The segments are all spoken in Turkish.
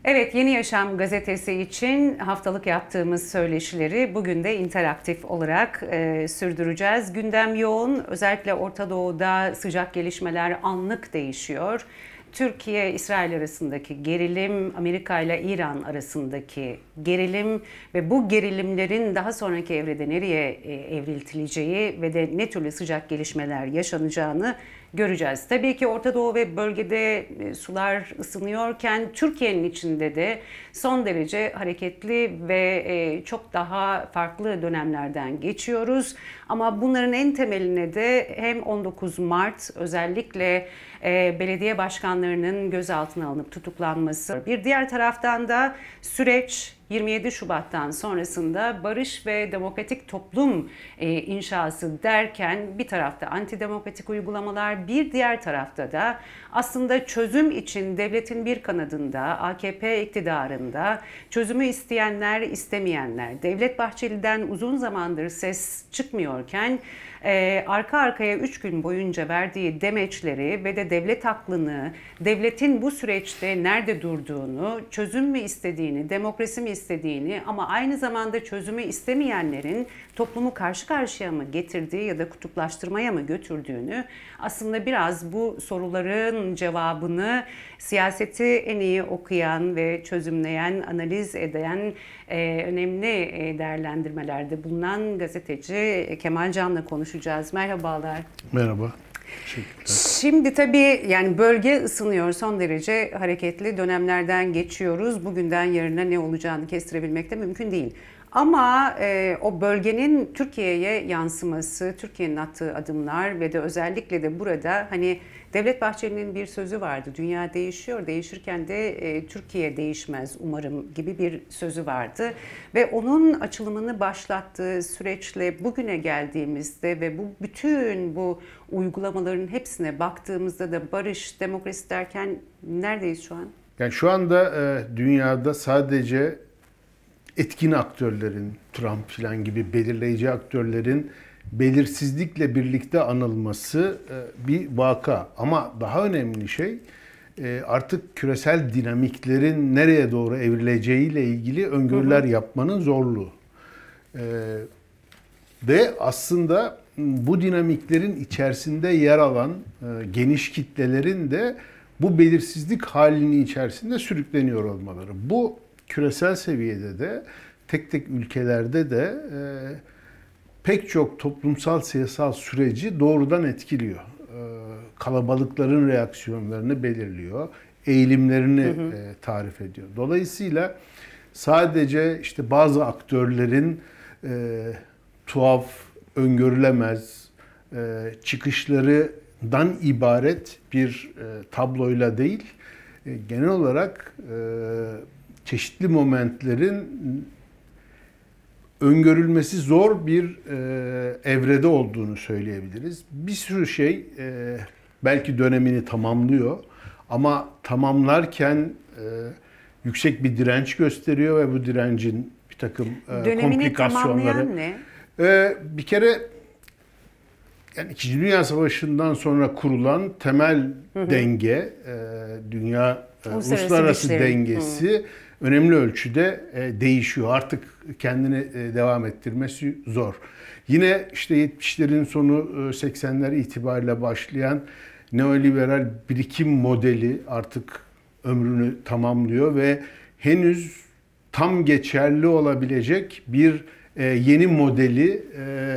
Evet, Yeni Yaşam gazetesi için haftalık yaptığımız söyleşileri bugün de interaktif olarak sürdüreceğiz. Gündem yoğun, özellikle Orta Doğu'da sıcak gelişmeler anlık değişiyor. Türkiye-İsrail arasındaki gerilim, Amerika ile İran arasındaki gerilim ve bu gerilimlerin daha sonraki evrede nereye evriltileceği ve de ne türlü sıcak gelişmeler yaşanacağını göreceğiz. Tabii ki Orta Doğu ve bölgede sular ısınıyorken Türkiye'nin içinde de son derece hareketli ve çok daha farklı dönemlerden geçiyoruz. Ama bunların en temeline de hem 19 Mart özellikle belediye başkanlarının gözaltına alınıp tutuklanması. Bir diğer taraftan da süreç 27 Şubat'tan sonrasında barış ve demokratik toplum inşası derken bir tarafta antidemokratik uygulamalar, bir diğer tarafta da aslında çözüm için devletin bir kanadında, AKP iktidarında çözümü isteyenler, istemeyenler, Devlet Bahçeli'den uzun zamandır ses çıkmıyorken arka arkaya 3 gün boyunca verdiği demeçleri ve de devlet aklını, devletin bu süreçte nerede durduğunu, çözüm mü istediğini, demokrasi mi istediğini ama aynı zamanda çözümü istemeyenlerin toplumu karşı karşıya mı getirdiği ya da kutuplaştırmaya mı götürdüğünü aslında biraz bu soruların cevabını siyaseti en iyi okuyan ve çözümleyen, analiz eden önemli değerlendirmelerde bulunan gazeteci Kemal Can'la konuşacağız. Merhabalar. Merhaba. Teşekkürler. Şimdi tabii yani bölge ısınıyor. Son derece hareketli dönemlerden geçiyoruz. Bugünden yarına ne olacağını kestirebilmek de mümkün değil. Ama o bölgenin Türkiye'ye yansıması, Türkiye'nin attığı adımlar ve de özellikle de burada hani Devlet Bahçeli'nin bir sözü vardı. Dünya değişiyor, değişirken de Türkiye değişmez umarım gibi bir sözü vardı. Ve onun açılımını başlattığı süreçle bugüne geldiğimizde ve bütün bu uygulamaların hepsine baktığımızda da barış, demokrasi derken neredeyiz şu an? Yani şu anda dünyada sadece etkin aktörlerin, Trump falan gibi belirleyici aktörlerin belirsizlikle birlikte anılması bir vaka. Ama daha önemli şey artık küresel dinamiklerin nereye doğru evrileceğiyle ilgili öngörüler yapmanın zorluğu. Ve aslında bu dinamiklerin içerisinde yer alan geniş kitlelerin de bu belirsizlik halinin içerisinde sürükleniyor olmaları. Bu küresel seviyede de tek tek ülkelerde de pek çok toplumsal siyasal süreci doğrudan etkiliyor. Kalabalıkların reaksiyonlarını belirliyor, eğilimlerini tarif ediyor. Dolayısıyla sadece işte bazı aktörlerin tuhaf, öngörülemez çıkışlarından ibaret bir tabloyla değil, genel olarak çeşitli momentlerin öngörülmesi zor bir evrede olduğunu söyleyebiliriz. Bir sürü şey belki dönemini tamamlıyor ama tamamlarken yüksek bir direnç gösteriyor ve bu direncin bir takım komplikasyonları. Dönemini tamamlayan ne? Bir kere yani İkinci Dünya Savaşı'ndan sonra kurulan temel denge, dünya uluslararası dengesi önemli ölçüde değişiyor. Artık kendini devam ettirmesi zor. Yine işte 70'lerin sonu 80'ler itibariyle başlayan neoliberal birikim modeli artık ömrünü tamamlıyor ve henüz tam geçerli olabilecek bir yeni modeli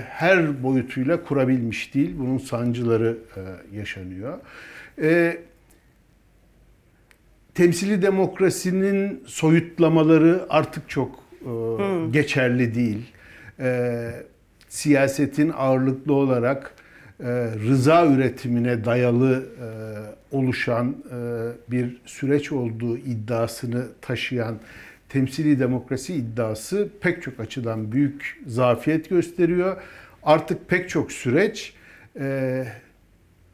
her boyutuyla kurabilmiş değil. Bunun sancıları yaşanıyor. Temsili demokrasinin soyutlamaları artık çok geçerli değil. Siyasetin ağırlıklı olarak rıza üretimine dayalı oluşan bir süreç olduğu iddiasını taşıyan temsili demokrasi iddiası pek çok açıdan büyük zafiyet gösteriyor. Artık pek çok süreç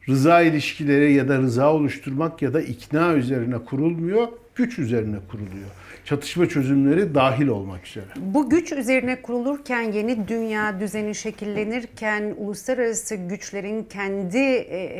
rıza ilişkileri ya da rıza oluşturmak ya da ikna üzerine kurulmuyor. güç üzerine kuruluyor. Çatışma çözümleri dahil olmak üzere. Bu güç üzerine kurulurken, yeni dünya düzeni şekillenirken uluslararası güçlerin kendi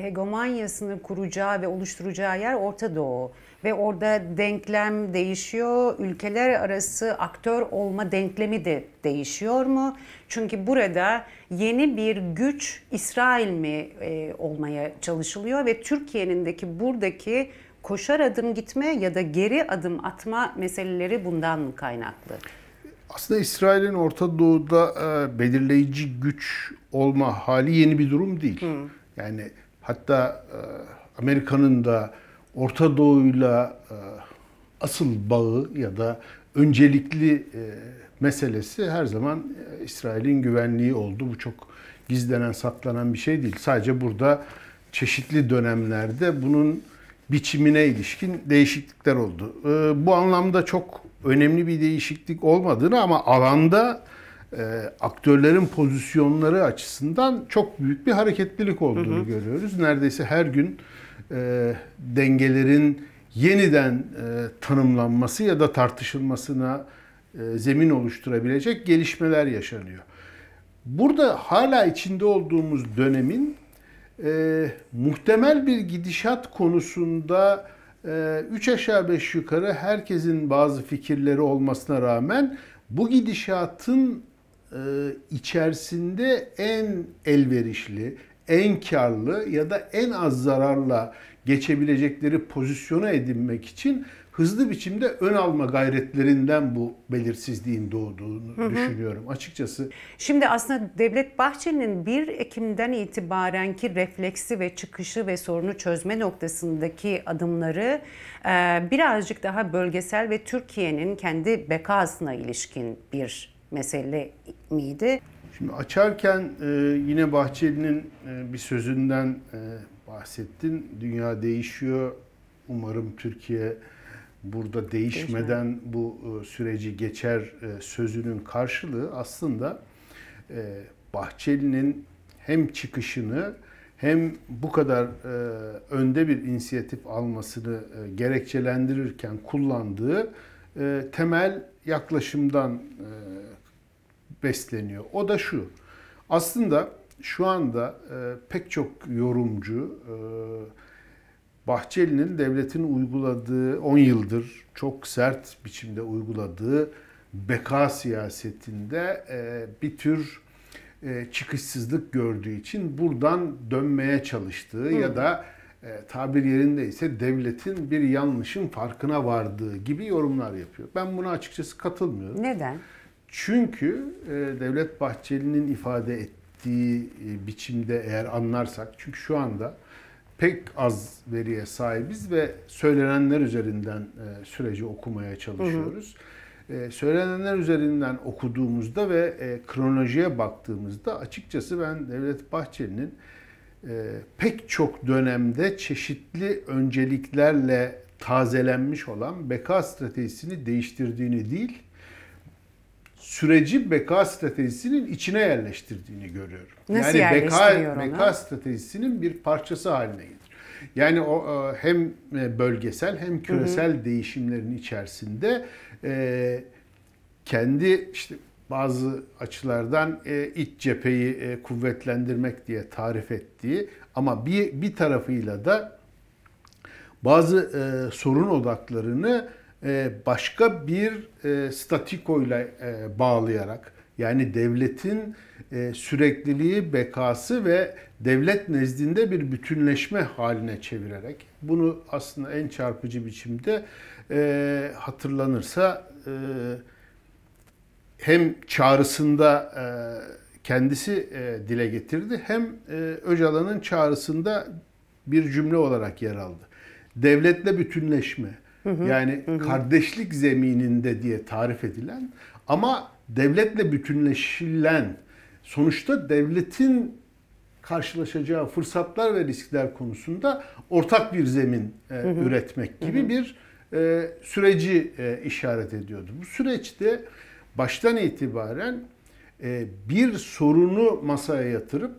hegemonyasını kuracağı ve oluşturacağı yer Orta Doğu. Ve orada denklem değişiyor, ülkeler arası aktör olma denklemi de değişiyor mu? Çünkü burada yeni bir güç İsrail mi olmaya çalışılıyor ve Türkiye'nin buradaki koşar adım gitme ya da geri adım atma meseleleri bundan mı kaynaklı? Aslında İsrail'in Orta Doğu'da belirleyici güç olma hali yeni bir durum değil. Yani hatta Amerika'nın da Orta Doğu'yla asıl bağı ya da öncelikli meselesi her zaman İsrail'in güvenliği oldu. Bu çok gizlenen, saklanan bir şey değil. Sadece burada çeşitli dönemlerde bunun biçimine ilişkin değişiklikler oldu. Bu anlamda çok önemli bir değişiklik olmadığını ama alanda aktörlerin pozisyonları açısından çok büyük bir hareketlilik olduğunu görüyoruz. Neredeyse her gün dengelerin yeniden tanımlanması ya da tartışılmasına zemin oluşturabilecek gelişmeler yaşanıyor. Burada hala içinde olduğumuz dönemin muhtemel bir gidişat konusunda 3 aşağı 5 yukarı herkesin bazı fikirleri olmasına rağmen bu gidişatın içerisinde en elverişli, en karlı ya da en az zararla geçebilecekleri pozisyona edinmek için hızlı biçimde ön alma gayretlerinden bu belirsizliğin doğduğunu düşünüyorum açıkçası. Şimdi aslında Devlet Bahçeli'nin 1 Ekim'den itibarenki refleksi ve çıkışı ve sorunu çözme noktasındaki adımları birazcık daha bölgesel ve Türkiye'nin kendi bekasına ilişkin bir mesele miydi? Şimdi açarken yine Bahçeli'nin bir sözünden bahsettin. Dünya değişiyor. Umarım Türkiye burada değişmeden bu süreci geçer sözünün karşılığı aslında Bahçeli'nin hem çıkışını hem bu kadar önde bir inisiyatif almasını gerekçelendirirken kullandığı temel yaklaşımdan besleniyor. O da şu. Aslında şu anda pek çok yorumcu Bahçeli'nin devletin uyguladığı 10 yıldır çok sert biçimde uyguladığı beka siyasetinde bir tür çıkışsızlık gördüğü için buradan dönmeye çalıştığı ya da tabir yerindeyse devletin bir yanlışın farkına vardığı gibi yorumlar yapıyor. Ben buna açıkçası katılmıyorum. Neden? Çünkü Devlet Bahçeli'nin ifade ettiği biçimde eğer anlarsak, çünkü şu anda pek az veriye sahibiz ve söylenenler üzerinden süreci okumaya çalışıyoruz. Söylenenler üzerinden okuduğumuzda ve kronolojiye baktığımızda açıkçası ben Devlet Bahçeli'nin pek çok dönemde çeşitli önceliklerle tazelenmiş olan beka stratejisini değiştirdiğini değil, süreci beka stratejisinin içine yerleştirdiğini görüyorum. Nasıl yani yerleştiriyor onu? beka stratejisinin bir parçası haline gelir. Yani o hem bölgesel hem küresel değişimlerin içerisinde kendi işte bazı açılardan iç cepheyi kuvvetlendirmek diye tarif ettiği ama bir tarafıyla da bazı sorun odaklarını başka bir statikoyla bağlayarak, yani devletin sürekliliği, bekası ve devlet nezdinde bir bütünleşme haline çevirerek, bunu aslında en çarpıcı biçimde hatırlanırsa hem çağrısında kendisi dile getirdi, hem Öcalan'ın çağrısında bir cümle olarak yer aldı. Devletle bütünleşme. Yani kardeşlik zemininde diye tarif edilen ama devletle bütünleşilen, sonuçta devletin karşılaşacağı fırsatlar ve riskler konusunda ortak bir zemin üretmek gibi bir süreci işaret ediyordu. Bu süreçte baştan itibaren bir sorunu masaya yatırıp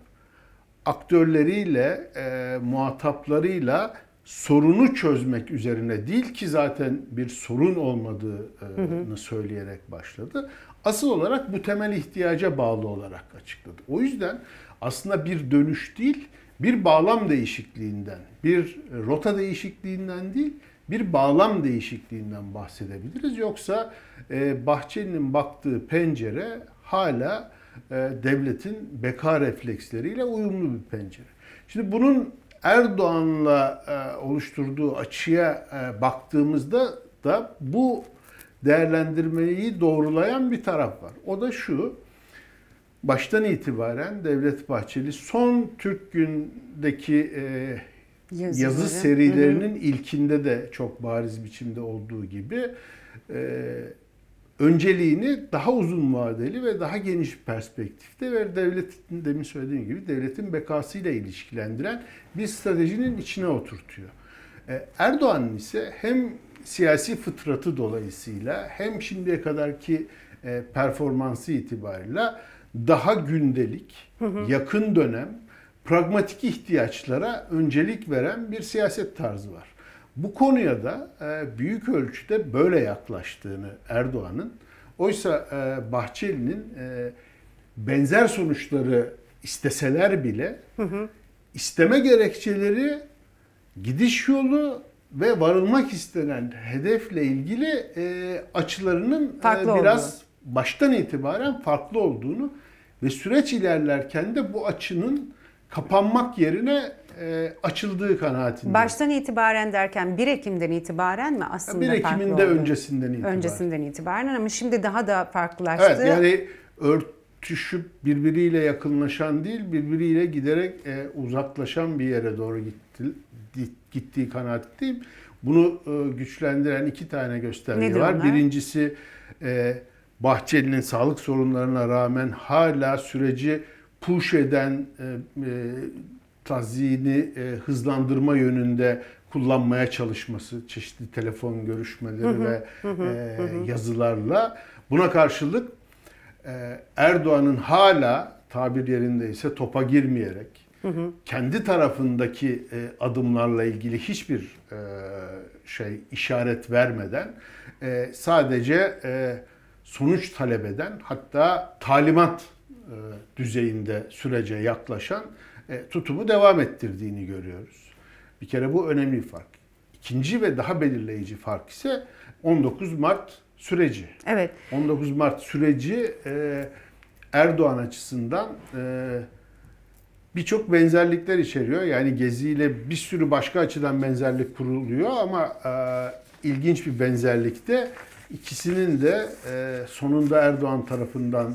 aktörleriyle, muhataplarıyla sorunu çözmek üzerine değil ki zaten bir sorun olmadığını söyleyerek başladı. Asıl olarak bu temel ihtiyaca bağlı olarak açıkladı. O yüzden aslında bir dönüş değil, bir bağlam değişikliğinden, bir rota değişikliğinden değil, bir bağlam değişikliğinden bahsedebiliriz. Yoksa Bahçeli'nin baktığı pencere hala devletin beka refleksleriyle uyumlu bir pencere. Şimdi bunun Erdoğan'la oluşturduğu açıya baktığımızda da bu değerlendirmeyi doğrulayan bir taraf var. O da şu: baştan itibaren Devlet Bahçeli son Türk Gün'deki yazı serilerinin ilkinde de çok bariz biçimde olduğu gibi önceliğini daha uzun vadeli ve daha geniş perspektifte ve devletin, demin söylediğim gibi, devletin bekasıyla ilişkilendiren bir stratejinin içine oturtuyor. Erdoğan'ın ise hem siyasi fıtratı dolayısıyla hem şimdiye kadarki performansı itibarıyla daha gündelik, yakın dönem, pragmatik ihtiyaçlara öncelik veren bir siyaset tarzı var. Bu konuya da büyük ölçüde böyle yaklaştığını Erdoğan'ın, oysa Bahçeli'nin benzer sonuçları isteseler bile isteme gerekçeleri, gidiş yolu ve varılmak istenen hedefle ilgili açılarının biraz baştan itibaren farklı olduğunu ve süreç ilerlerken de bu açının kapanmak yerine açıldığı kanaatindeyim. Baştan itibaren derken 1 Ekim'den itibaren mi aslında 1 Ekim'in de öncesinden itibaren. Öncesinden itibaren ama şimdi daha da farklılaştı. Evet, yani örtüşüp birbiriyle yakınlaşan değil, birbiriyle giderek uzaklaşan bir yere doğru gittiği kanaatindeyim. Bunu güçlendiren 2 tane gösterge Nedir var. onlar? Birincisi Bahçeli'nin sağlık sorunlarına rağmen hala süreci push eden, tazyini hızlandırma yönünde kullanmaya çalışması, çeşitli telefon görüşmeleri ve yazılarla. Buna karşılık Erdoğan'ın hala, tabir yerindeyse, topa girmeyerek, kendi tarafındaki adımlarla ilgili hiçbir işaret vermeden sadece sonuç talep eden, hatta talimat düzeyinde sürece yaklaşan tutumu devam ettirdiğini görüyoruz. Bir kere bu önemli bir fark. İkinci ve daha belirleyici fark ise 19 Mart süreci. Evet. 19 Mart süreci Erdoğan açısından birçok benzerlikler içeriyor. Yani Gezi ile bir sürü başka açıdan benzerlik kuruluyor ama ilginç bir benzerlikte ikisinin de sonunda Erdoğan tarafından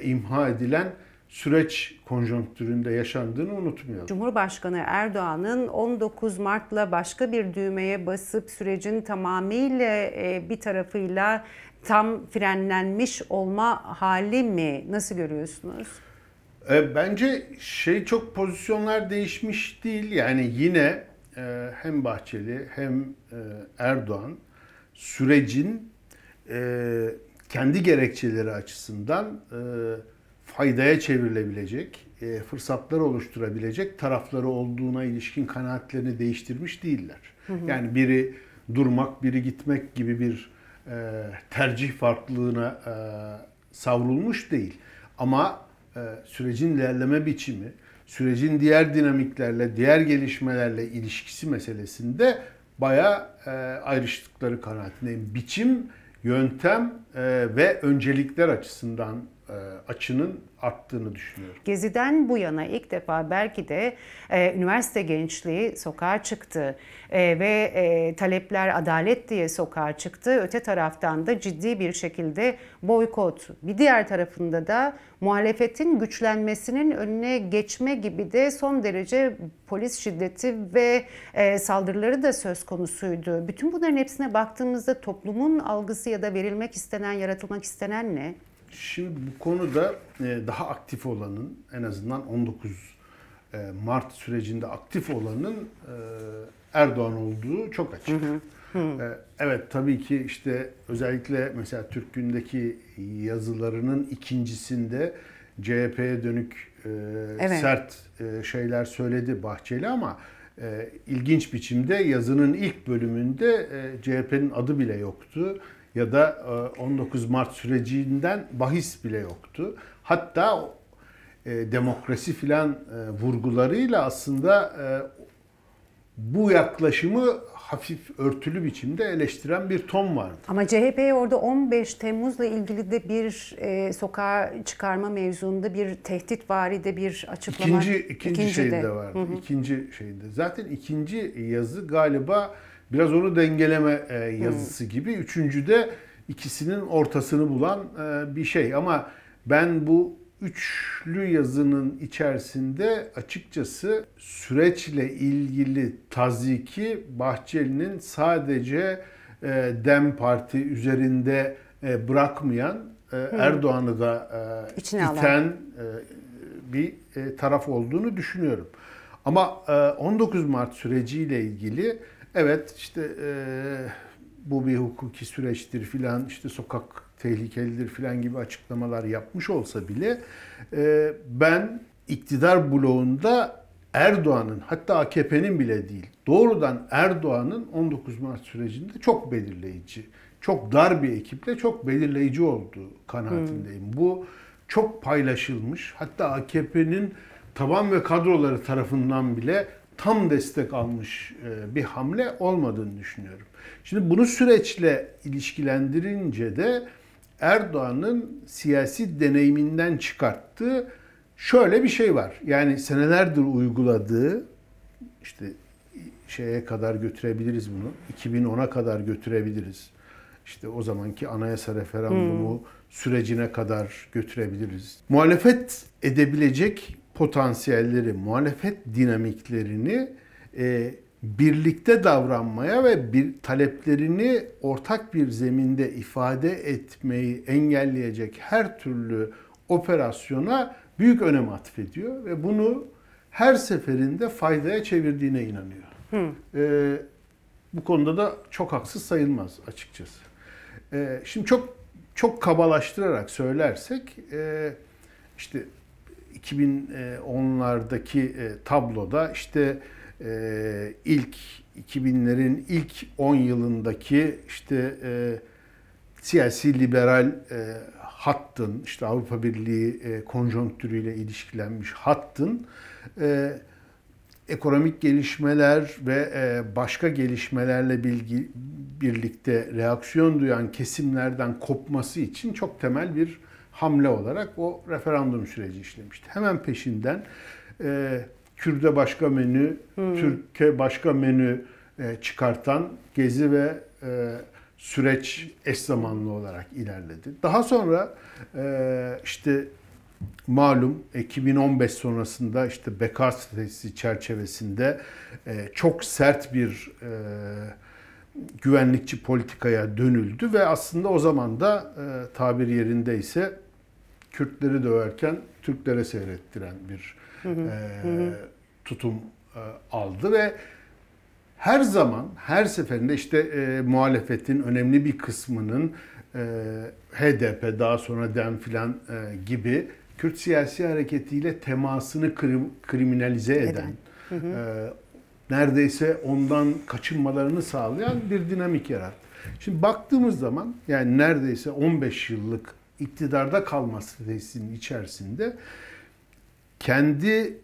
imha edilen süreç konjonktüründe yaşandığını unutmayalım. Cumhurbaşkanı Erdoğan'ın 19 Mart'la başka bir düğmeye basıp sürecin tamamıyla bir tarafıyla tam frenlenmiş olma hali mi? Nasıl görüyorsunuz? Bence çok pozisyonlar değişmiş değil. Yani yine hem Bahçeli hem Erdoğan sürecin kendi gerekçeleri açısından faydaya çevrilebilecek, fırsatlar oluşturabilecek tarafları olduğuna ilişkin kanaatlerini değiştirmiş değiller. Yani biri durmak, biri gitmek gibi bir tercih farklılığına savrulmuş değil. Ama sürecin ilerleme biçimi, sürecin diğer dinamiklerle, diğer gelişmelerle ilişkisi meselesinde bayağı ayrıştıkları kanaatindeyim. Biçim, yöntem ve öncelikler açısından açının arttığını düşünüyorum. Gezi'den bu yana ilk defa belki de üniversite gençliği sokağa çıktı ve talepler adalet diye sokağa çıktı. Öte taraftan da ciddi bir şekilde boykot. Bir diğer tarafında da muhalefetin güçlenmesinin önüne geçme gibi de son derece polis şiddeti ve saldırıları da söz konusuydu. Bütün bunların hepsine baktığımızda toplumun algısı ya da verilmek istenen, yaratılmak istenen ne? Şimdi bu konuda daha aktif olanın, en azından 19 Mart sürecinde aktif olanın Erdoğan olduğu çok açık. Evet, tabii ki işte özellikle mesela Türk Gün'deki yazılarının ikincisinde CHP'ye dönük sert şeyler söyledi Bahçeli ama İlginç biçimde yazının ilk bölümünde CHP'nin adı bile yoktu. Ya da 19 Mart sürecinden bahis bile yoktu. Hatta demokrasi filan vurgularıyla aslında bu yaklaşımı hafif örtülü biçimde eleştiren bir ton vardı. Ama CHP'ye orada 15 Temmuz'la ilgili de bir sokağa çıkarma mevzunda bir tehditvari de bir açıklama. İkinci şeyde vardı. Hı hı. İkinci şeyde. Zaten ikinci yazı galiba biraz onu dengeleme yazısı gibi. Üçüncüde ikisinin ortasını bulan bir şey. Ama ben bu üçlü yazının içerisinde açıkçası süreçle ilgili tazyiki Bahçeli'nin sadece DEM Parti üzerinde bırakmayan, Erdoğan'ı da iten bir taraf olduğunu düşünüyorum. Ama 19 Mart süreciyle ilgili evet işte bu bir hukuki süreçtir filan, işte sokak tehlikelidir filan gibi açıklamalar yapmış olsa bile ben iktidar bloğunda Erdoğan'ın, hatta AKP'nin bile değil, doğrudan Erdoğan'ın 19 Mart sürecinde çok belirleyici, çok dar bir ekiple çok belirleyici olduğu kanaatindeyim. Bu çok paylaşılmış, hatta AKP'nin taban ve kadroları tarafından bile tam destek almış bir hamle olmadığını düşünüyorum. Şimdi bunu süreçle ilişkilendirince de Erdoğan'ın siyasi deneyiminden çıkarttığı şöyle bir şey var. Yani senelerdir uyguladığı, işte şeye kadar götürebiliriz bunu, 2010'a kadar götürebiliriz. İşte o zamanki anayasa referandumu sürecine kadar götürebiliriz. Muhalefet edebilecek potansiyelleri, muhalefet dinamiklerini birlikte davranmaya ve taleplerini ortak bir zeminde ifade etmeyi engelleyecek her türlü operasyona büyük önem atfediyor ve bunu her seferinde faydaya çevirdiğine inanıyor. Bu konuda da çok haksız sayılmaz açıkçası. Şimdi çok kabalaştırarak söylersek işte 2010'lardaki tabloda işte ilk 2000'lerin ilk 10 yılındaki işte siyasi liberal hattın, işte Avrupa Birliği konjonktürüyle ilişkilenmiş hattın ekonomik gelişmeler ve başka gelişmelerle birlikte reaksiyon duyan kesimlerden kopması için çok temel bir hamle olarak o referandum süreci işlemişti. Hemen peşinden Kürt'e başka menü, Türk'e başka menü çıkartan Gezi ve süreç eş zamanlı olarak ilerledi. Daha sonra işte malum 2015 sonrasında işte beka stratejisi çerçevesinde çok sert bir güvenlikçi politikaya dönüldü ve aslında o zaman da tabir yerindeyse Kürtleri döverken Türklere seyrettiren bir tutum aldı ve her zaman, her seferinde işte muhalefetin önemli bir kısmının HDP, daha sonra DEM filan gibi Kürt siyasi hareketiyle temasını kriminalize eden, neredeyse ondan kaçınmalarını sağlayan bir dinamik yarattı. Şimdi baktığımız zaman yani neredeyse 15 yıllık iktidarda kalma stratejisinin içerisinde kendi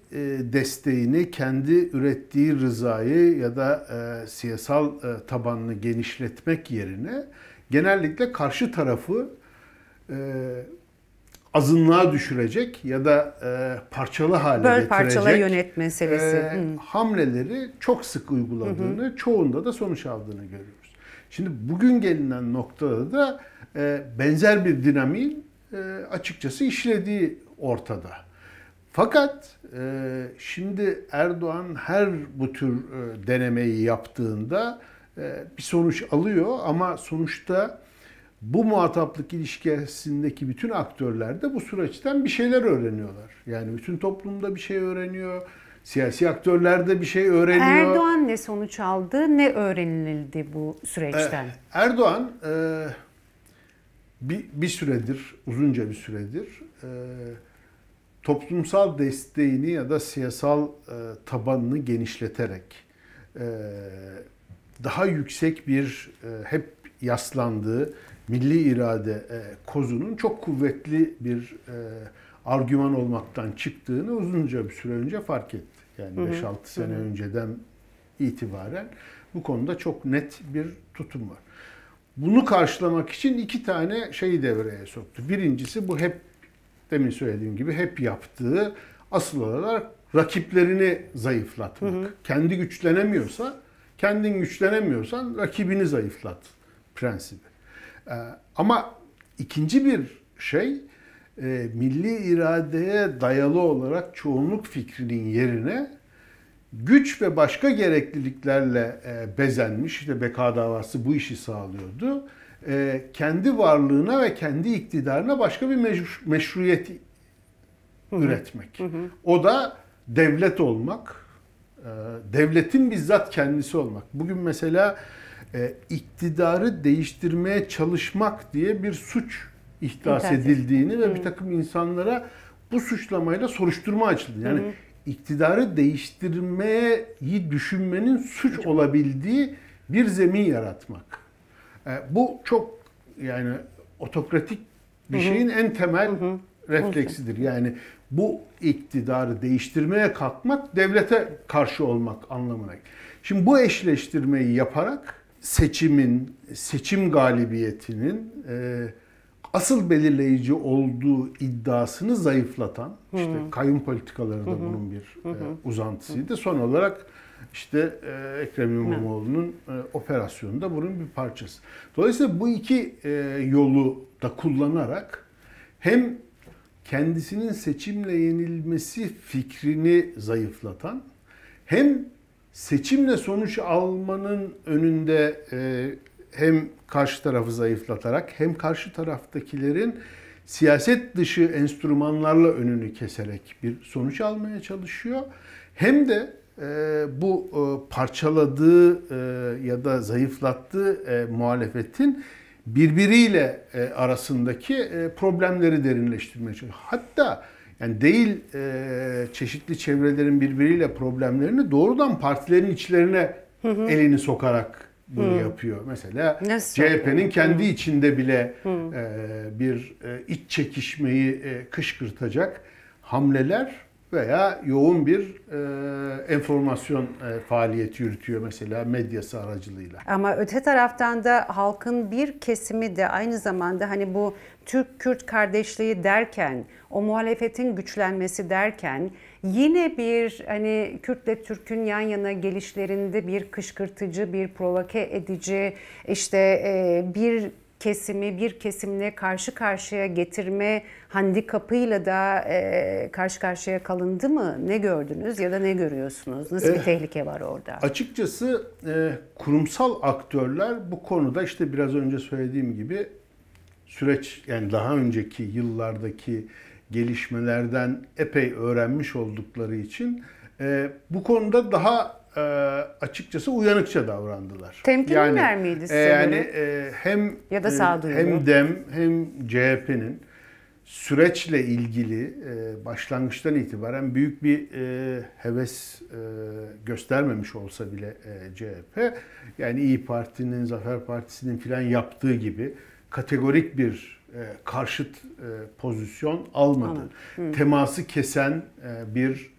desteğini, kendi ürettiği rızayı ya da siyasal tabanını genişletmek yerine genellikle karşı tarafı azınlığa düşürecek ya da parçalı hale getirecek parçala yönet meselesi. Hamleleri çok sık uyguladığını, çoğunda da sonuç aldığını görüyoruz. Şimdi bugün gelinen noktada da benzer bir dinamiğin açıkçası işlediği ortada. Fakat şimdi Erdoğan her bu tür denemeyi yaptığında bir sonuç alıyor ama sonuçta bu muhataplık ilişkisindeki bütün aktörler de bu süreçten bir şeyler öğreniyorlar. Yani bütün toplumda bir şey öğreniyor, siyasi aktörler de bir şey öğreniyor. Erdoğan ne sonuç aldı, ne öğrenildi bu süreçten? Erdoğan bir süredir, uzunca bir süredir toplumsal desteğini ya da siyasal tabanını genişleterek daha yüksek bir hep yaslandığı milli irade kozunun çok kuvvetli bir argüman olmaktan çıktığını uzunca bir süre önce fark etti. Yani 5-6 sene önceden itibaren bu konuda çok net bir tutum var. Bunu karşılamak için iki tane şeyi devreye soktu. Birincisi bu hep demin söylediğim gibi hep yaptığı asıl olarak rakiplerini zayıflatmak. Kendi kendin güçlenemiyorsan rakibini zayıflat prensibi. Ama ikinci bir şey milli iradeye dayalı olarak çoğunluk fikrinin yerine güç ve başka gerekliliklerle bezenmiş, işte beka davası bu işi sağlıyordu. Kendi varlığına ve kendi iktidarına başka bir meşruiyet üretmek. O da devlet olmak, devletin bizzat kendisi olmak. Bugün mesela iktidarı değiştirmeye çalışmak diye bir suç ihdas edildiğini ve bir takım insanlara bu suçlamayla soruşturma açıldı. Yani iktidarı değiştirmeyi düşünmenin suç olabildiği bir zemin yaratmak. Bu çok yani otokratik bir şeyin en temel refleksidir. Yani bu iktidarı değiştirmeye kalkmak devlete karşı olmak anlamına gelir. Şimdi bu eşleştirmeyi yaparak seçim galibiyetinin asıl belirleyici olduğu iddiasını zayıflatan, işte kayyum politikaları da bunun bir uzantısıydı. Son olarak işte Ekrem İmamoğlu'nun operasyonu da bunun bir parçası. Dolayısıyla bu iki yolu da kullanarak hem kendisinin seçimle yenilmesi fikrini zayıflatan, hem seçimle sonuç almanın önünde hem karşı tarafı zayıflatarak hem karşı taraftakilerin siyaset dışı enstrümanlarla önünü keserek bir sonuç almaya çalışıyor. Hem de bu parçaladığı ya da zayıflattığı muhalefetin birbiriyle arasındaki problemleri derinleştirmeye çalışıyor. Hatta yani değil çeşitli çevrelerin birbiriyle problemlerini doğrudan partilerin içlerine elini sokarak bunu yapıyor. Mesela CHP'nin kendi içinde bile bir iç çekişmeyi kışkırtacak hamleler veya yoğun bir enformasyon faaliyeti yürütüyor mesela medyası aracılığıyla. Ama öte taraftan da halkın bir kesimi de aynı zamanda hani bu Türk-Kürt kardeşliği derken, o muhalefetin güçlenmesi derken yine bir hani Kürtle Türk'ün yan yana gelişlerinde bir kışkırtıcı, bir provoke edici, işte bir kesimle karşı karşıya getirme handikapıyla da karşı karşıya kalındı mı? Ne gördünüz ya da ne görüyorsunuz? Nasıl bir tehlike var orada? Açıkçası kurumsal aktörler bu konuda işte biraz önce söylediğim gibi süreç yani daha önceki yıllardaki gelişmelerden epey öğrenmiş oldukları için bu konuda daha açıkçası uyanıkça davrandılar. Temkinliler miydi size yani hem ya da hem DEM hem CHP'nin süreçle ilgili başlangıçtan itibaren büyük bir heves göstermemiş olsa bile CHP yani İYİ Parti'nin, Zafer Partisi'nin filan yaptığı gibi kategorik bir karşıt pozisyon almadı. Teması kesen bir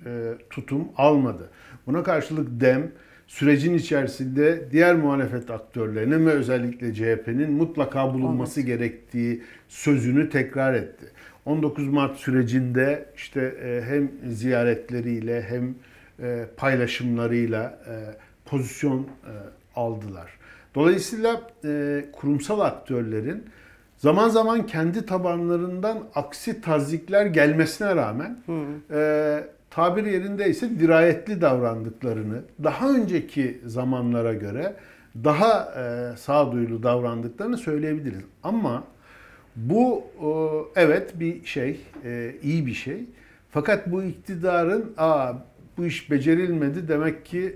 tutum almadı. Buna karşılık DEM sürecin içerisinde diğer muhalefet aktörlerinin ve özellikle CHP'nin mutlaka bulunması gerektiği sözünü tekrar etti. 19 Mart sürecinde işte hem ziyaretleriyle hem paylaşımlarıyla pozisyon aldılar. Dolayısıyla kurumsal aktörlerin zaman zaman kendi tabanlarından aksi tazyikler gelmesine rağmen tabir yerindeyse dirayetli davrandıklarını, daha önceki zamanlara göre daha sağduyulu davrandıklarını söyleyebiliriz. Ama bu evet bir şey, iyi bir şey. Fakat bu iktidarın bu iş becerilmedi demek ki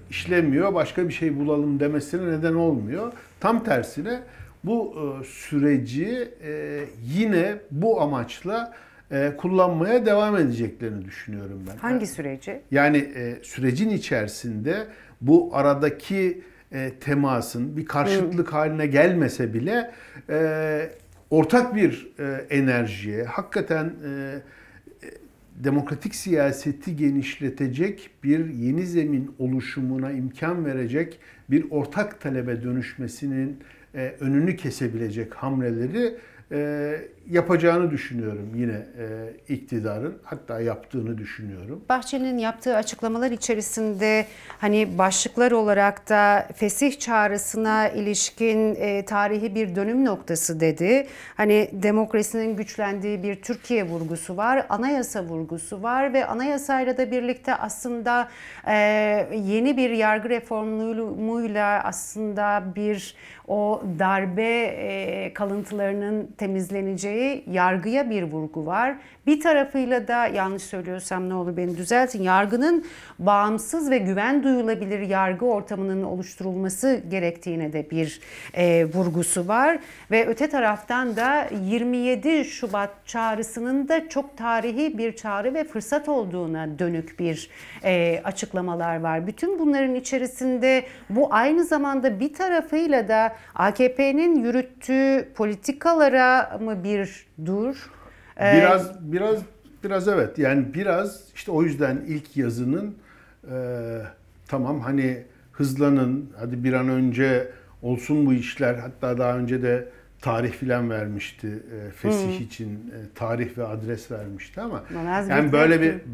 işlemiyor, başka bir şey bulalım demesine neden olmuyor. Tam tersine bu süreci yine bu amaçla kullanmaya devam edeceklerini düşünüyorum ben. Hangi süreci? Yani sürecin içerisinde bu aradaki temasın bir karşıtlık haline gelmese bile ortak bir enerjiye, hakikaten demokratik siyaseti genişletecek bir yeni zemin oluşumuna imkan verecek bir ortak talebe dönüşmesinin önünü kesebilecek hamleleri yapacağını düşünüyorum yine iktidarın, hatta yaptığını düşünüyorum. Bahçeli'nin yaptığı açıklamalar içerisinde hani başlıklar olarak da fesih çağrısına ilişkin tarihi bir dönüm noktası dedi. Hani demokrasinin güçlendiği bir Türkiye vurgusu var, anayasa vurgusu var ve anayasayla da birlikte aslında yeni bir yargı reformuyla aslında bir o darbe kalıntılarının temizleneceği yargıya bir vurgu var. Bir tarafıyla da, yanlış söylüyorsam ne olur beni düzeltin, yargının bağımsız ve güven duyulabilir yargı ortamının oluşturulması gerektiğine de bir vurgusu var. Ve öte taraftan da 27 Şubat çağrısının da çok tarihi bir çağrı ve fırsat olduğuna dönük bir açıklamalar var. Bütün bunların içerisinde bu aynı zamanda bir tarafıyla da AKP'nin yürüttüğü politikalara mı bir dur? Biraz evet. Yani biraz işte o yüzden ilk yazının tamam hani hızlanın, hadi bir an önce olsun bu işler. Hatta daha önce de tarih filan vermişti fesih için, tarih ve adres vermişti ama yani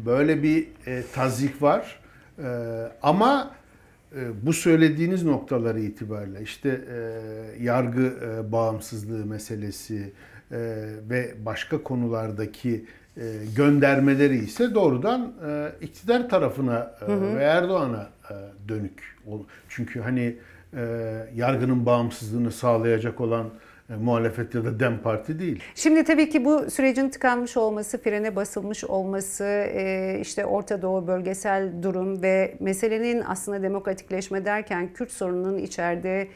böyle bir tazyik var. Ama bu söylediğiniz noktaları itibariyle işte yargı bağımsızlığı meselesi ve başka konulardaki göndermeleri ise doğrudan iktidar tarafına ve Erdoğan'a dönük. Çünkü hani yargının bağımsızlığını sağlayacak olan muhalefet ya da DEM Parti değil. Şimdi tabii ki bu sürecin tıkanmış olması, frene basılmış olması, işte Orta Doğu bölgesel durum ve meselenin aslında demokratikleşme derken Kürt sorununun içeride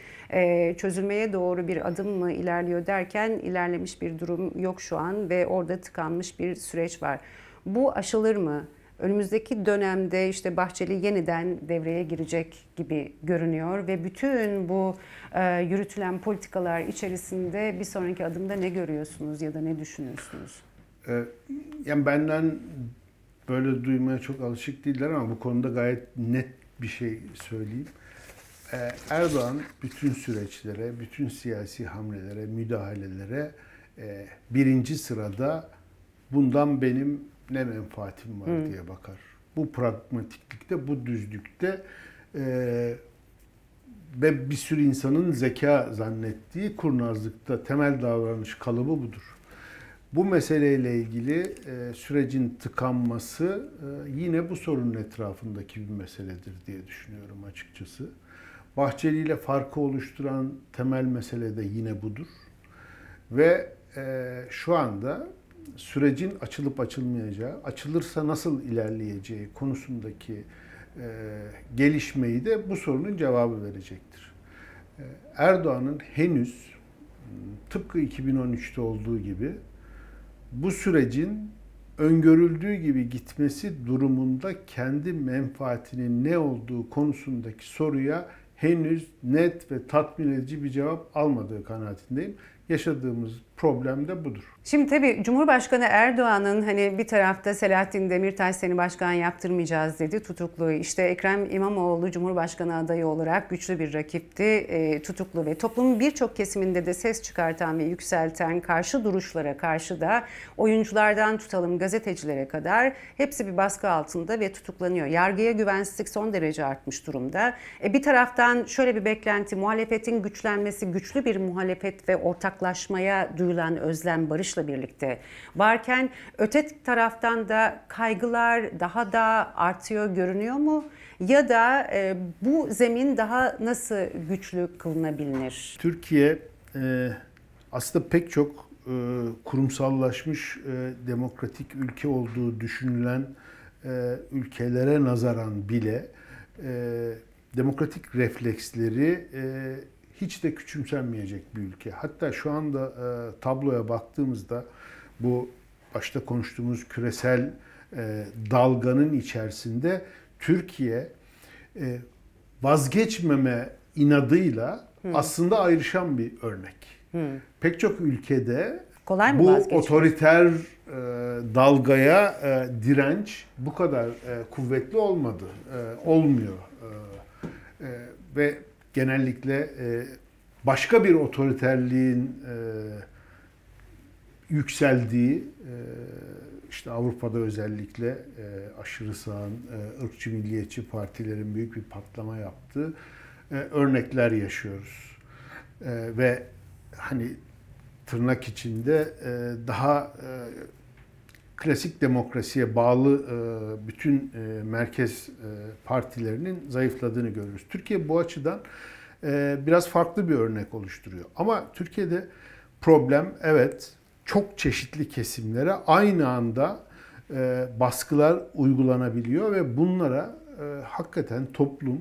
çözülmeye doğru bir adım mı ilerliyor derken ilerlemiş bir durum yok şu an ve orada tıkanmış bir süreç var. Bu aşılır mı? Önümüzdeki dönemde işte Bahçeli yeniden devreye girecek gibi görünüyor ve bütün bu yürütülen politikalar içerisinde bir sonraki adımda ne görüyorsunuz ya da ne düşünüyorsunuz? Yani benden böyle duymaya çok alışık değiller ama bu konuda gayet net bir şey söyleyeyim. Erdoğan bütün süreçlere, bütün siyasi hamlelere, müdahalelere birinci sırada bundan benim ne menfaatim var diye bakar. Bu pragmatiklikte, bu düzlükte ve bir sürü insanın zeka zannettiği kurnazlıkta temel davranış kalıbı budur. Bu meseleyle ilgili sürecin tıkanması yine bu sorunun etrafındaki bir meseledir diye düşünüyorum açıkçası. Bahçeli ile farkı oluşturan temel mesele de yine budur. Ve şu anda sürecin açılıp açılmayacağı, açılırsa nasıl ilerleyeceği konusundaki gelişmeyi de bu sorunun cevabı verecektir. Erdoğan'ın henüz tıpkı 2013'te olduğu gibi bu sürecin öngörüldüğü gibi gitmesi durumunda kendi menfaatinin ne olduğu konusundaki soruya henüz net ve tatmin edici bir cevap almadığı kanaatindeyim. Yaşadığımız problem de budur. Şimdi tabii Cumhurbaşkanı Erdoğan'ın hani bir tarafta Selahattin Demirtaş seni başkan yaptırmayacağız dedi, tutuklu. İşte Ekrem İmamoğlu Cumhurbaşkanı adayı olarak güçlü bir rakipti, tutuklu ve toplumun birçok kesiminde de ses çıkartan ve yükselten karşı duruşlara karşı da oyunculardan tutalım gazetecilere kadar hepsi bir baskı altında ve tutuklanıyor. Yargıya güvensizlik son derece artmış durumda. Bir taraftan şöyle bir beklenti, muhalefetin güçlenmesi, güçlü bir muhalefet ve ortaklaşmaya duyulan özlem barışla birlikte varken öte taraftan da kaygılar daha da artıyor görünüyor mu? Ya da bu zemin daha nasıl güçlü kılınabilir? Türkiye aslında pek çok kurumsallaşmış demokratik ülke olduğu düşünülen ülkelere nazaran bile demokratik refleksleri hiç de küçümsenmeyecek bir ülke. Hatta şu anda tabloya baktığımızda bu başta konuştuğumuz küresel dalganın içerisinde Türkiye vazgeçmeme inadıyla aslında ayrışan bir örnek. Pek çok ülkede Kolay mı bu vazgeçmek? otoriter dalgaya direnç bu kadar kuvvetli olmadı. Olmuyor. Ve genellikle başka bir otoriterliğin yükseldiği, işte Avrupa'da özellikle aşırı sağın, ırkçı milliyetçi partilerin büyük bir patlama yaptığı örnekler yaşıyoruz. Ve hani tırnak içinde daha klasik demokrasiye bağlı bütün merkez partilerinin zayıfladığını görürüz. Türkiye bu açıdan biraz farklı bir örnek oluşturuyor. Ama Türkiye'de problem evet çok çeşitli kesimlere aynı anda baskılar uygulanabiliyor ve bunlara hakikaten toplum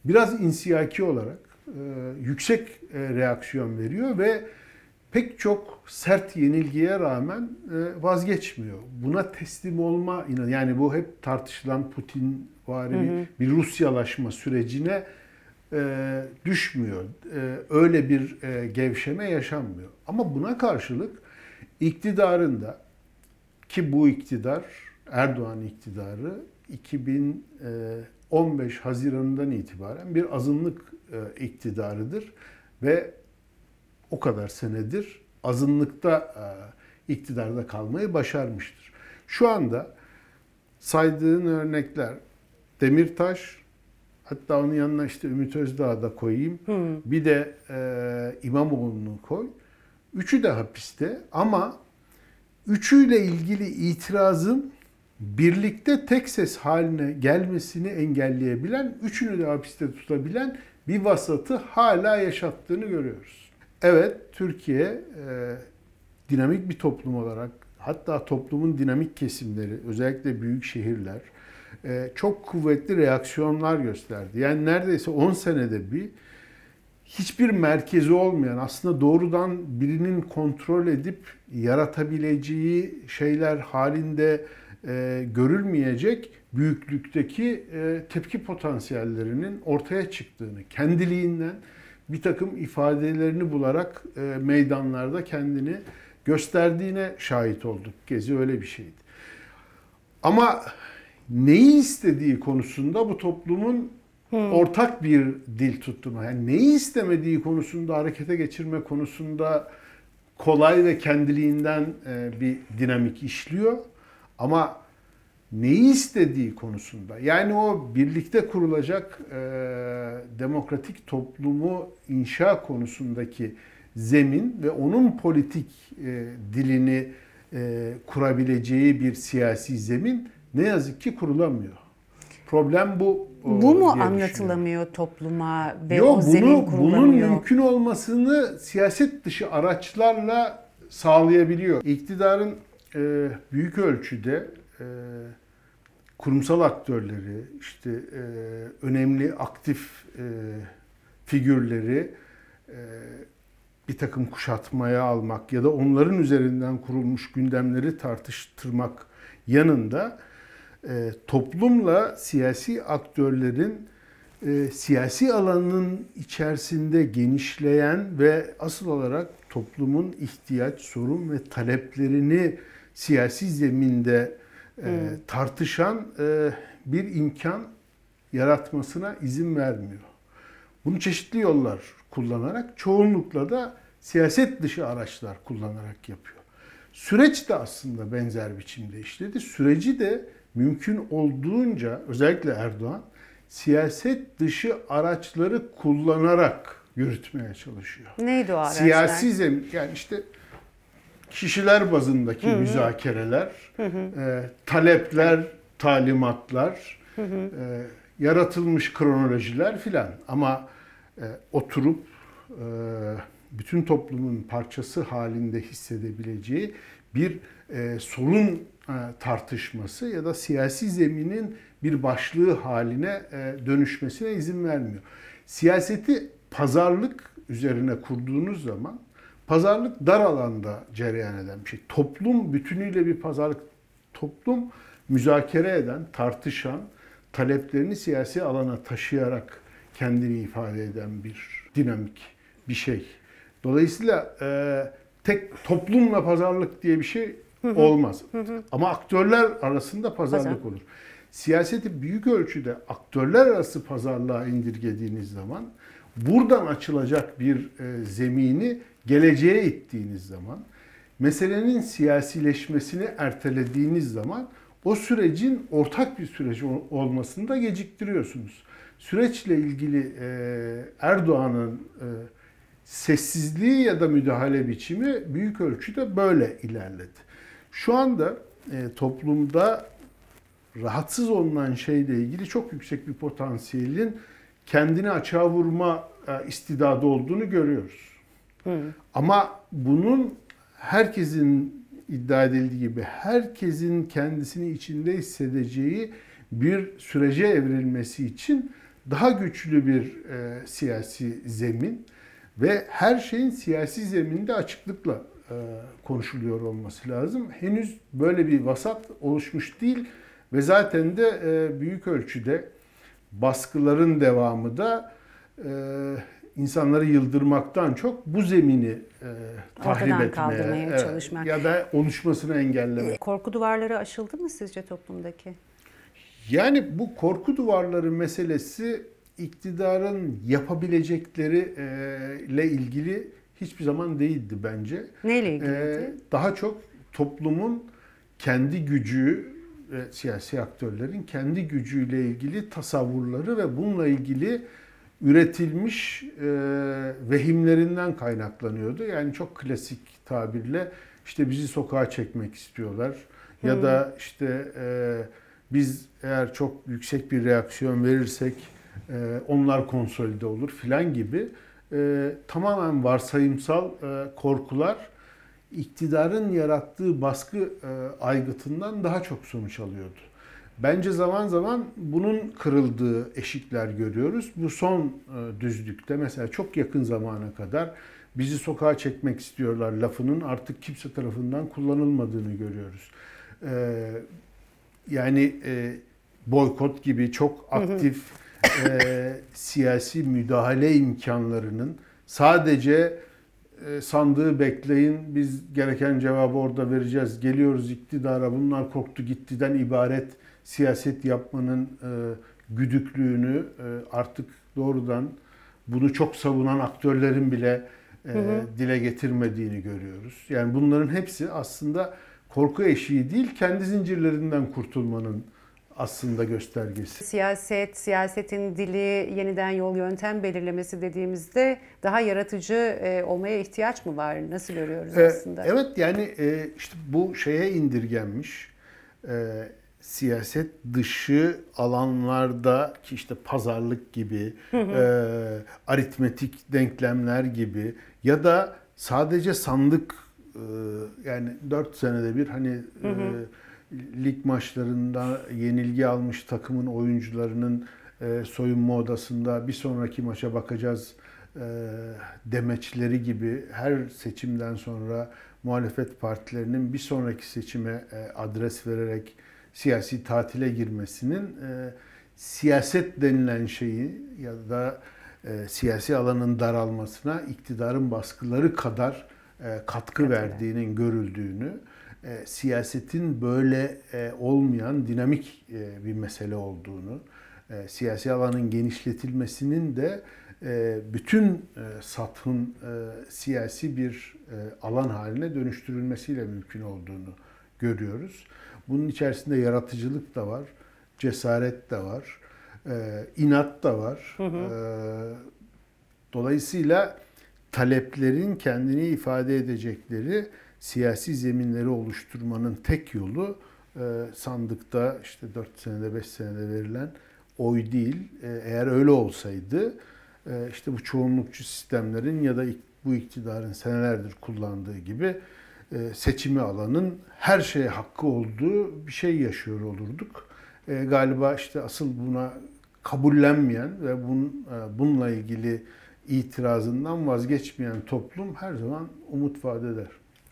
biraz insiyaki olarak yüksek reaksiyon veriyor ve pek çok sert yenilgiye rağmen vazgeçmiyor. Buna teslim olma, yani bu hep tartışılan Putin-vari bir Rusyalaşma sürecine düşmüyor. Öyle bir gevşeme yaşanmıyor. Ama buna karşılık iktidarında, ki bu iktidar Erdoğan iktidarı 2015 Haziran'dan itibaren bir azınlık iktidarıdır ve o kadar senedir azınlıkta iktidarda kalmayı başarmıştır. Şu anda saydığın örnekler Demirtaş, hatta onun yanına işte Ümit Özdağ'ı da koyayım. Bir de İmamoğlu'nu koy. Üçü de hapiste ama üçüyle ilgili itirazın birlikte tek ses haline gelmesini engelleyebilen, üçünü de hapiste tutabilen bir vasatı hala yaşattığını görüyoruz. Evet, Türkiye dinamik bir toplum olarak, hatta toplumun dinamik kesimleri, özellikle büyük şehirler çok kuvvetli reaksiyonlar gösterdi. Yani neredeyse 10 senede bir hiçbir merkezi olmayan, aslında doğrudan birinin kontrol edip yaratabileceği şeyler halinde görülmeyecek büyüklükteki tepki potansiyellerinin ortaya çıktığını, kendiliğinden bir takım ifadelerini bularak meydanlarda kendini gösterdiğine şahit olduk. Gezi öyle bir şeydi. Ama neyi istediği konusunda bu toplumun ortak bir dil tuttuğunu, yani neyi istemediği konusunda, harekete geçirme konusunda kolay ve kendiliğinden bir dinamik işliyor. Ama neyi istediği konusunda, yani o birlikte kurulacak demokratik toplumu inşa konusundaki zemin ve onun politik dilini kurabileceği bir siyasi zemin ne yazık ki kurulamıyor. Problem bu. Bu mu anlatılamıyor topluma ve Yok, o zemin kurulamıyor? Bunun mümkün olmasını siyaset dışı araçlarla sağlayabiliyor. İktidarın büyük ölçüde kurumsal aktörleri, işte önemli aktif figürleri bir takım kuşatmaya almak ya da onların üzerinden kurulmuş gündemleri tartıştırmak yanında toplumla siyasi aktörlerin siyasi alanın içerisinde genişleyen ve asıl olarak toplumun ihtiyaç, sorun ve taleplerini siyasi zeminde tartışan bir imkan yaratmasına izin vermiyor. Bunu çeşitli yollar kullanarak, çoğunlukla da siyaset dışı araçlar kullanarak yapıyor. Süreç de aslında benzer biçimde işledi. Süreci de mümkün olduğunca, özellikle Erdoğan, siyaset dışı araçları kullanarak yürütmeye çalışıyor. Neydi o araçlar? Siyasi zemin, yani işte kişiler bazındaki müzakereler, talepler, talimatlar, yaratılmış kronolojiler filan. Ama oturup bütün toplumun parçası halinde hissedebileceği bir sorun tartışması ya da siyasi zeminin bir başlığı haline dönüşmesine izin vermiyor. Siyaseti pazarlık üzerine kurduğunuz zaman pazarlık dar alanda cereyan eden bir şey. Toplum bütünüyle bir pazarlık. Toplum müzakere eden, tartışan, taleplerini siyasi alana taşıyarak kendini ifade eden bir dinamik, bir şey. Dolayısıyla tek toplumla pazarlık diye bir şey olmaz. Ama aktörler arasında pazarlık olur. Siyaseti büyük ölçüde aktörler arası pazarlığa indirgediğiniz zaman, buradan açılacak bir zemini geleceğe ittiğiniz zaman, meselenin siyasileşmesini ertelediğiniz zaman o sürecin ortak bir süreç olmasını da geciktiriyorsunuz. Süreçle ilgili Erdoğan'ın sessizliği ya da müdahale biçimi büyük ölçüde böyle ilerledi. Şu anda toplumda rahatsız olunan şeyle ilgili çok yüksek bir potansiyelin kendini açığa vurma istidadı olduğunu görüyoruz. Ama bunun herkesin iddia edildiği gibi herkesin kendisini içinde hissedeceği bir sürece evrilmesi için daha güçlü bir siyasi zemin ve her şeyin siyasi zeminde açıklıkla konuşuluyor olması lazım. Henüz böyle bir vasat oluşmuş değil ve zaten de büyük ölçüde baskıların devamı da insanları yıldırmaktan çok bu zemini tahrip kaldırmaya çalışmak ya da oluşmasını engellemek. Korku duvarları aşıldı mı sizce toplumdaki? Yani bu korku duvarları meselesi iktidarın yapabilecekleri ile ilgili hiçbir zaman değildi bence. Neyle ilgiliydi? Daha çok toplumun kendi gücü, siyasi aktörlerin kendi gücüyle ilgili tasavvurları ve bununla ilgili üretilmiş vehimlerinden kaynaklanıyordu. Yani çok klasik tabirle işte bizi sokağa çekmek istiyorlar ya da işte biz eğer çok yüksek bir reaksiyon verirsek onlar konsolide olur filan gibi tamamen varsayımsal korkular iktidarın yarattığı baskı aygıtından daha çok sonuç alıyordu. Bence zaman zaman bunun kırıldığı eşikler görüyoruz. Bu son düzlükte mesela çok yakın zamana kadar bizi sokağa çekmek istiyorlar lafının artık kimse tarafından kullanılmadığını görüyoruz. Yani boykot gibi çok aktif siyasi müdahale imkanlarının sadece sandığı bekleyin, biz gereken cevabı orada vereceğiz, geliyoruz iktidara, bunlar korktu gittiden ibaret siyaset yapmanın güdüklüğünü artık doğrudan bunu çok savunan aktörlerin bile dile getirmediğini görüyoruz. Yani bunların hepsi aslında korku eşiği değil, kendi zincirlerinden kurtulmanın aslında göstergesi. Siyasetin dili, yeniden yol yöntem belirlemesi dediğimizde daha yaratıcı olmaya ihtiyaç mı var? Nasıl görüyoruz aslında? Evet, yani işte bu şeye indirgenmiş. Siyaset dışı alanlarda ki işte pazarlık gibi, aritmetik denklemler gibi ya da sadece sandık, yani 4 senede bir hani lig maçlarında yenilgi almış takımın oyuncularının soyunma odasında bir sonraki maça bakacağız demeçleri gibi her seçimden sonra muhalefet partilerinin bir sonraki seçime adres vererek siyasi tatile girmesinin siyaset denilen şeyi ya da siyasi alanın daralmasına iktidarın baskıları kadar katkı verdiğinin görüldüğünü, siyasetin böyle olmayan dinamik bir mesele olduğunu, siyasi alanın genişletilmesinin de bütün sathın siyasi bir alan haline dönüştürülmesiyle mümkün olduğunu görüyoruz. Bunun içerisinde yaratıcılık da var, cesaret de var, inat da var. Dolayısıyla taleplerin kendini ifade edecekleri siyasi zeminleri oluşturmanın tek yolu sandıkta işte 4 senede 5 senede verilen oy değil. Eğer öyle olsaydı işte bu çoğunlukçu sistemlerin ya da bu iktidarın senelerdir kullandığı gibi seçimi alanın her şeye hakkı olduğu bir şey yaşıyor olurduk. Galiba işte asıl buna kabullenmeyen ve bununla ilgili itirazından vazgeçmeyen toplum her zaman umut vaat eder.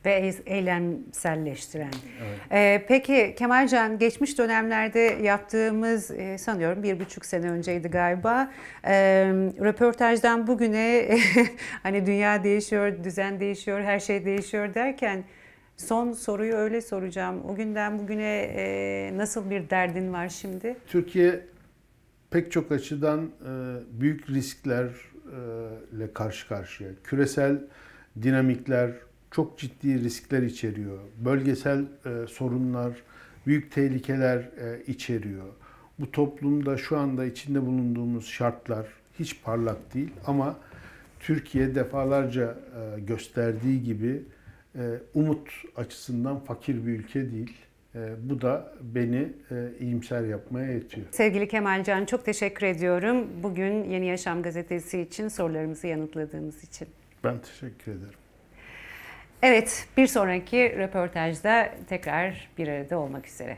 ve eylemselleştiren. Evet. Peki Kemalcan, geçmiş dönemlerde yaptığımız sanıyorum 1,5 sene önceydi galiba, röportajdan bugüne hani dünya değişiyor, düzen değişiyor, her şey değişiyor derken son soruyu öyle soracağım. O günden bugüne nasıl bir derdin var şimdi? Türkiye pek çok açıdan büyük risklerle karşı karşıya. Küresel dinamikler çok ciddi riskler içeriyor. Bölgesel sorunlar, büyük tehlikeler içeriyor. Bu toplumda şu anda içinde bulunduğumuz şartlar hiç parlak değil ama Türkiye defalarca gösterdiği gibi umut açısından fakir bir ülke değil. Bu da beni iyimser yapmaya yetiyor. Sevgili Kemalcan, çok teşekkür ediyorum. Bugün Yeni Yaşam gazetesi için sorularımızı yanıtladığımız için. Ben teşekkür ederim. Evet, bir sonraki röportajda tekrar bir arada olmak üzere.